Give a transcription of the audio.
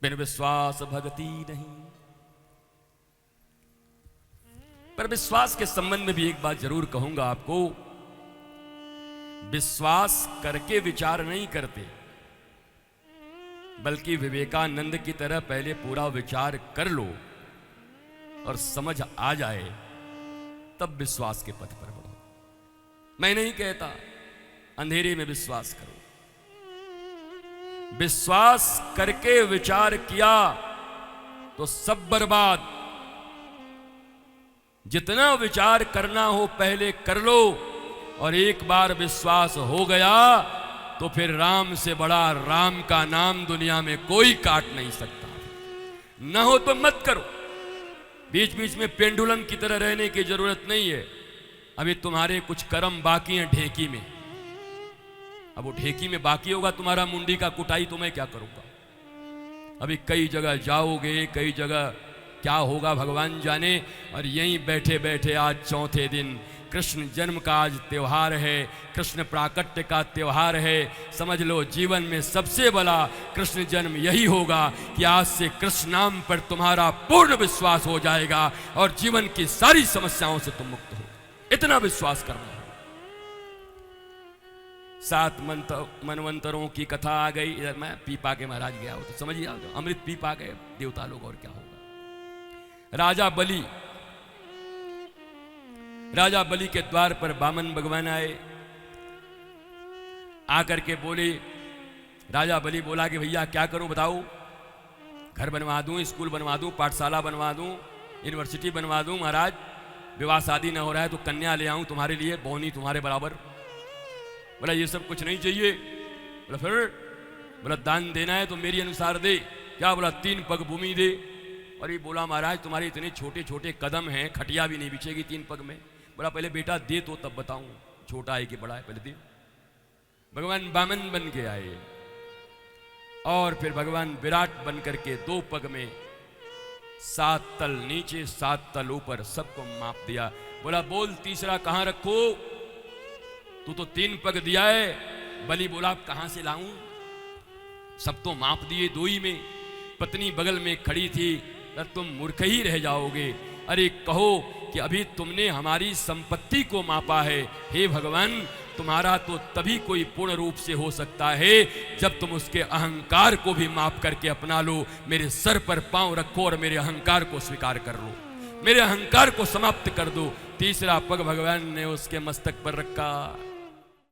बिन विश्वास भगति नहीं। पर विश्वास के संबंध में भी एक बात जरूर कहूंगा आपको, विश्वास करके विचार नहीं करते, बल्कि विवेकानंद की तरह पहले पूरा विचार कर लो और समझ आ जाए तब विश्वास के पथ पर बढ़ो। मैं नहीं कहता अंधेरे में विश्वास करो, विश्वास करके विचार किया तो सब बर्बाद। जितना विचार करना हो पहले कर लो, और एक बार विश्वास हो गया तो फिर राम से बड़ा राम का नाम दुनिया में कोई काट नहीं सकता। न हो तो मत करो, बीच बीच में पेंडुलम की तरह रहने की जरूरत नहीं है। अभी तुम्हारे कुछ कर्म बाकी हैं ढेकी में, अब वो ढेकी में बाकी होगा तुम्हारा मुंडी का कुटाई, तो मैं क्या करूंगा। अभी कई जगह जाओगे, कई जगह क्या होगा भगवान जाने। और यहीं बैठे बैठे आज चौथे दिन कृष्ण जन्म का आज त्योहार है, कृष्ण प्राकट्य का त्योहार है। समझ लो जीवन में सबसे बड़ा कृष्ण जन्म यही होगा कि आज से कृष्ण नाम पर तुम्हारा पूर्ण विश्वास हो जाएगा और जीवन की सारी समस्याओं से तुम मुक्त हो। इतना विश्वास करना है। 7 मनवंतरों की कथा आ गई। इधर मैं पी पा के महाराज गया हो तो समझिए, अमृत पी पा गए देवता लोग, और क्या होगा। राजा बलि के द्वार पर वामन भगवान आए, आकर के बोले, राजा बलि बोला कि भैया क्या करूं बताओ, घर बनवा दूं, स्कूल बनवा दूं, पाठशाला बनवा दूं, यूनिवर्सिटी बनवा दूं, महाराज विवाह शादी ना हो रहा है तो कन्या ले आऊं तुम्हारे लिए, बौनी तुम्हारे बराबर। बोला ये सब कुछ नहीं चाहिए। बोला फिर? बोला दान देना है तो मेरी अनुसार दे। क्या? बोला 3 पग भूमि दे। और ये बोला महाराज तुम्हारे इतने छोटे छोटे कदम हैं, खटिया भी नहीं बिछेगी 3 पग में। बोला पहले बेटा दे तो तब बताऊं, छोटा है कि बड़ा है, पहले दे। भगवान वामन बन के आए और फिर भगवान विराट बन करके 2 पग में 7 तल नीचे 7 तल ऊपर सबको माप दिया। बोला बोल तीसरा कहां रखो, तू तो 3 पग दिया है। बलि बोला कहां से लाऊं, सब तो माप दिए 2 ही में। पत्नी बगल में खड़ी थी, तुम मूर्ख ही रह जाओगे। अरे कहो कि अभी तुमने हमारी संपत्ति को मापा है। हे भगवान तुम्हारा तो तभी कोई पूर्ण रूप से हो सकता है जब तुम उसके अहंकार को भी माप करके अपना लो। मेरे सर पर पांव रखो और मेरे अहंकार को स्वीकार कर लो, मेरे अहंकार को समाप्त कर दो। तीसरा पग भगवान ने उसके मस्तक पर रखा।